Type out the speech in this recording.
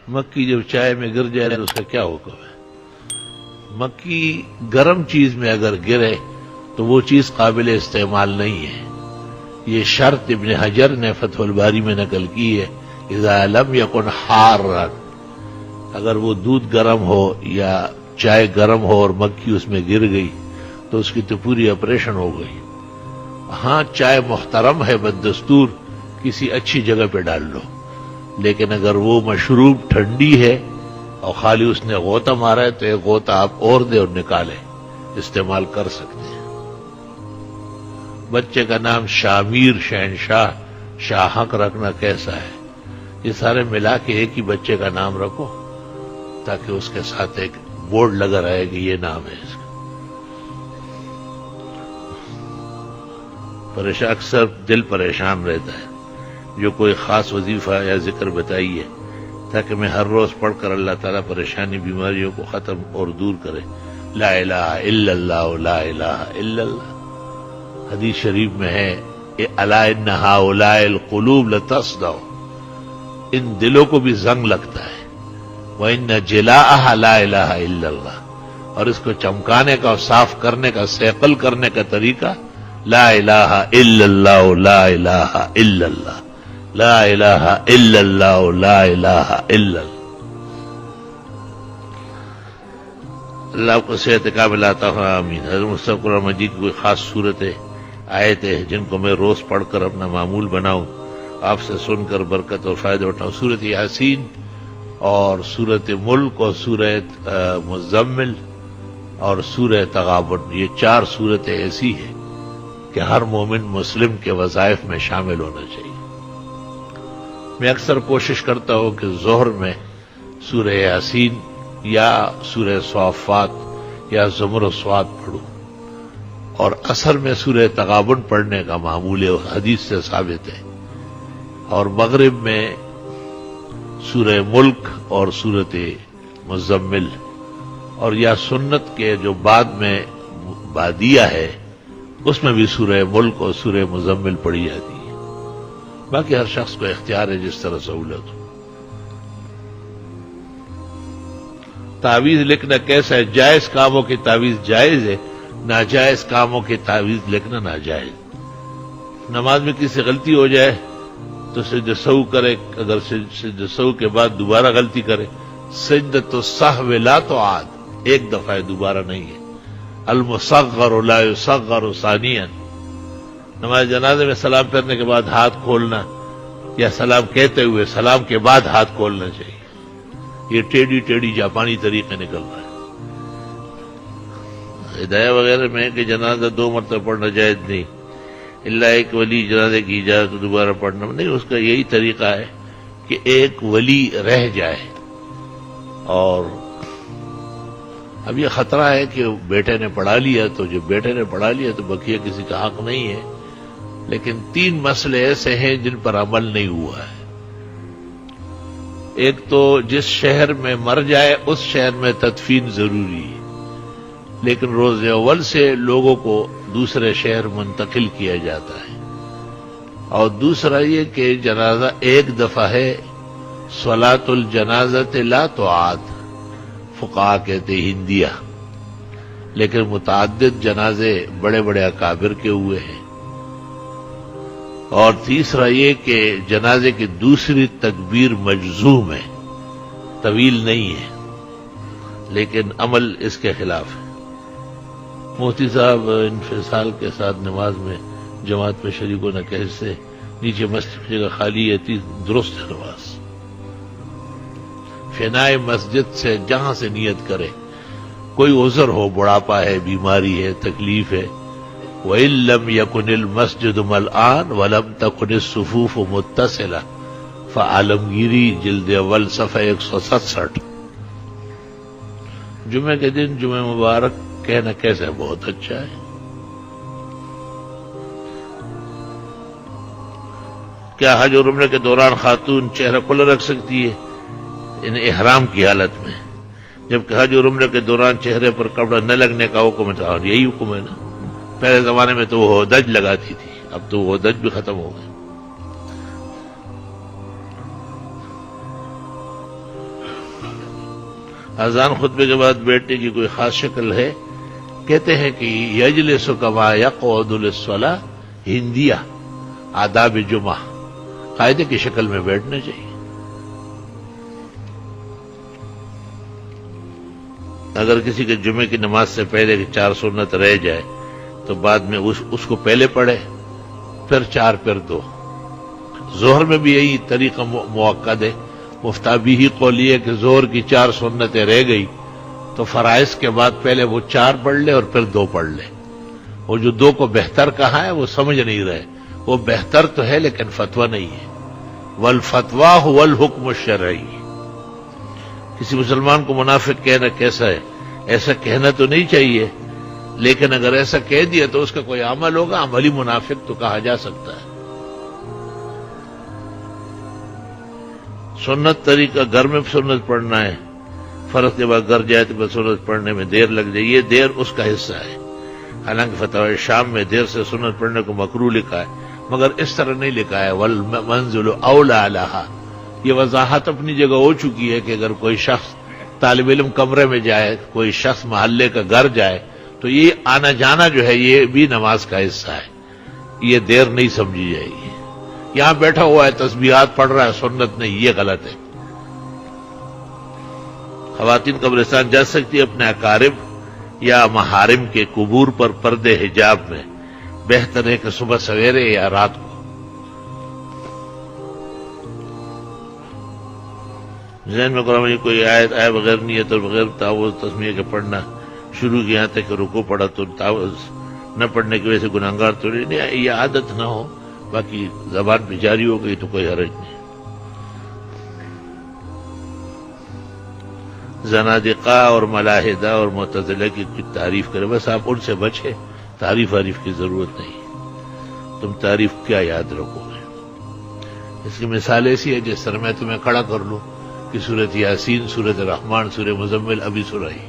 مکھی جب چائے میں گر جائے تو اس کا کیا حکم ہے؟ مکھی گرم چیز میں اگر گرے تو وہ چیز قابل استعمال نہیں ہے. یہ شرط ابن حجر نے فتح الباری میں نقل کی ہے. اذا لم یکن حارا، اگر وہ دودھ گرم ہو یا چائے گرم ہو اور مکھی اس میں گر گئی تو اس کی تو پوری آپریشن ہو گئی. ہاں چائے محترم ہے، بدستور کسی اچھی جگہ پہ ڈال لو، لیکن اگر وہ مشروب ٹھنڈی ہے اور خالی اس نے غوطہ مارا ہے تو ایک غوطہ آپ اور دے اور نکالے، استعمال کر سکتے ہیں. بچے کا نام شامیر، شہنشاہ، شاہک رکھنا کیسا ہے؟ یہ سارے ملا کے ایک ہی بچے کا نام رکھو تاکہ اس کے ساتھ ایک بورڈ لگا رہے کہ یہ نام ہے اس کا. اکثر دل پریشان رہتا ہے. جو کوئی خاص وظیفہ یا ذکر بتائیے تاکہ میں ہر روز پڑھ کر اللہ تعالیٰ پریشانی بیماریوں کو ختم اور دور کرے. لا الہ الا اللہ، لا الہ الا اللہ. حدیث شریف میں ہے کہ الا ان ہؤلاء القلوب لتصدع، ان دلوں کو بھی زنگ لگتا ہے. وَإِنَّ جِلَاءَهَا لَا إِلَهَ إِلَّا اللَّهُ، اور اس کو چمکانے کا اور صاف کرنے کا، سیقل کرنے کا طریقہ لا الہ الا اللہ، لا الہ الا اللہ، لا الہ الا اللہ، لا الہ الا اللہ. اللہ کو صحت کامل عطا فرمائے، آمین. حضرت مصطفیٰ قرآن مجید کی کوئی خاص صورتیں، آیتیں جن کو میں روز پڑھ کر اپنا معمول بناؤں، آپ سے سن کر برکت اور فائدہ اٹھاؤں. سورۃ یاسین اور سورۃ ملک اور سورہ مزمل اور سورہ تغابن، یہ 4 صورتیں ایسی ہیں کہ ہر مومن مسلم کے وظائف میں شامل ہونا چاہیے. میں اکثر کوشش کرتا ہوں کہ ظہر میں سورہ یاسین یا سورہ صافات یا زمر و صاد پڑھوں، اور عصر میں سورہ تغابن پڑھنے کا معمول حدیث سے ثابت ہے، اور مغرب میں سورہ ملک اور سورۃ مزمل، اور یا سنت کے جو بعد میں بادیہ ہے اس میں بھی سورہ ملک اور سورہ مزمل پڑھی جاتی ہے. باقی ہر شخص کو اختیار ہے جس طرح سہولت ہو. تعویذ لکھنا کیسا ہے؟ جائز کاموں کی تعویذ جائز ہے، ناجائز کاموں کی تعویذ لکھنا ناجائز. نماز میں کسی غلطی ہو جائے تو سجدہ سہو کرے، اگر سجدہ سہو کے بعد دوبارہ غلطی کرے، سجدۃ السہو لا تعاد، ایک دفعہ ہے، دوبارہ نہیں ہے. المصغر لا یصغر ثانیا، نماز جنازے میں سلام پھیرنے کے بعد ہاتھ کھولنا یا سلام کہتے ہوئے سلام کے بعد ہاتھ کھولنا چاہیے. یہ ٹیڑھی جاپانی طریقے نکل رہا ہے. ہدایہ وغیرہ میں کہ جنازہ 2 مرتبہ پڑھنا جائز نہیں، اللہ ایک ولی جنازے کی اجازت دوبارہ پڑھنا نہیں. اس کا یہی طریقہ ہے کہ ایک ولی رہ جائے، اور اب یہ خطرہ ہے کہ بیٹے نے پڑھا لیا، تو جب بیٹے نے پڑھا لیا تو بقیہ کسی کا حق نہیں ہے. لیکن 3 مسئلے ایسے ہیں جن پر عمل نہیں ہوا ہے. ایک تو جس شہر میں مر جائے اس شہر میں تدفین ضروری ہے، لیکن روز اول سے لوگوں کو دوسرے شہر منتقل کیا جاتا ہے. اور دوسرا یہ کہ جنازہ ایک دفعہ ہے، صلاۃ الجنازۃ لا تعاد، فقہا کہتے ہندیہ، لیکن متعدد جنازے بڑے بڑے اکابر کے ہوئے ہیں. اور تیسرا یہ کہ جنازے کی دوسری تکبیر مجزوم ہے، طویل نہیں ہے، لیکن عمل اس کے خلاف ہے. مفتی صاحب انفصال کے ساتھ نماز میں جماعت میں شریک ہونا کیسے؟ نیچے مسجد کی جگہ خالی ہے، درست ہے نماز. فنائے مسجد سے جہاں سے نیت کرے، کوئی عذر ہو، بڑھاپا ہے، بیماری ہے، تکلیف ہے. وَإِن لَّمْ يَكُنِ الْمَسْجِدُ مَلْآنَ وَلَمْ تَكُنِ الصُّفُوفُ مُتَّصِلَةً، فعالمگیری جلد اول صفحہ 167. جمعے کے دن جمعہ مبارک کہنا کیسا ہے؟ بہت اچھا ہے. کیا حج اور عمرے کے دوران خاتون چہرہ کھلا رکھ سکتی ہے؟ ان احرام کی حالت میں جبکہ حج اور عمرے کے دوران چہرے پر کپڑا نہ لگنے کا حکم تھا، اور یہی حکم ہے نا. پہلے زمانے میں تو وہ ہودج لگاتی تھی، اب تو وہ ہودج بھی ختم ہو گئے. اذان خطبے کے بعد بیٹھنے کی کوئی خاص شکل ہے؟ کہتے ہیں کہ یجلس کما یقعد للصلاۃ ہندیہ، آداب جمعہ، قاعدے کی شکل میں بیٹھنا چاہیے. اگر کسی کے جمعے کی نماز سے پہلے 4 سنت رہ جائے تو بعد میں اس کو پہلے پڑھے، پھر 4 پھر 2. ظہر میں بھی یہی طریقہ موقع ہے. مفتابی ہی قولی ہے کہ ظہر کی 4 سنتیں رہ گئی تو فرائض کے بعد پہلے وہ 4 پڑھ لے اور پھر 2 پڑھ لے. وہ جو 2 کو بہتر کہا ہے وہ سمجھ نہیں رہے. وہ بہتر تو ہے لیکن فتویٰ نہیں ہے. والفتویٰ هو الحکم الشرعی. کسی مسلمان کو منافق کہنا کیسا ہے؟ ایسا کہنا تو نہیں چاہیے، لیکن اگر ایسا کہہ دیا تو اس کا کوئی عمل ہوگا، عملی منافق تو کہا جا سکتا ہے. سنت طریقہ گھر میں سنت پڑھنا ہے، فرض کے بعد گھر جائے تو بس سنت پڑھنے میں دیر لگ جائے، یہ دیر اس کا حصہ ہے. حالانکہ فتاوی شام میں دیر سے سنت پڑھنے کو مکروہ لکھا ہے، مگر اس طرح نہیں لکھا ہے والمنزل اولی لہا. یہ وضاحت اپنی جگہ ہو چکی ہے کہ اگر کوئی شخص طالب علم کمرے میں جائے، کوئی شخص محلے کا گھر جائے تو یہ آنا جانا جو ہے یہ بھی نماز کا حصہ ہے، یہ دیر نہیں سمجھی جائے گی. یہاں بیٹھا ہوا ہے تسبیحات پڑھ رہا ہے، سنت نہیں، یہ غلط ہے. خواتین قبرستان جا سکتی ہے اپنے اقارب یا محارم کے قبور پر پردے حجاب میں. بہتر ہے کہ صبح سویرے یا رات کو. ذہن میں قرآن مجید کوئی آیت آئے بغیر نیت اور بغیر تعوذ تسمیہ کے پڑھنا شروع کیا تھا کہ رکوع پڑھا تو تعوذ نہ پڑھنے کی وجہ سے گناہگار تو نہیں، یہ عادت نہ ہو، باقی زبان پہ جاری ہو گئی تو کوئی حرج نہیں. زنادقہ اور ملاحدہ اور معتزلہ کی کچھ تعریف کرے، بس آپ ان سے بچے، تعریف کی ضرورت نہیں. تم تعریف کیا یاد رکھو گے؟ اس کی مثال ایسی ہے جس طرح میں تمہیں کھڑا کر لوں کہ سورۃ یاسین، سورۃ رحمان، سورۃ مزمل ابھی سنائی.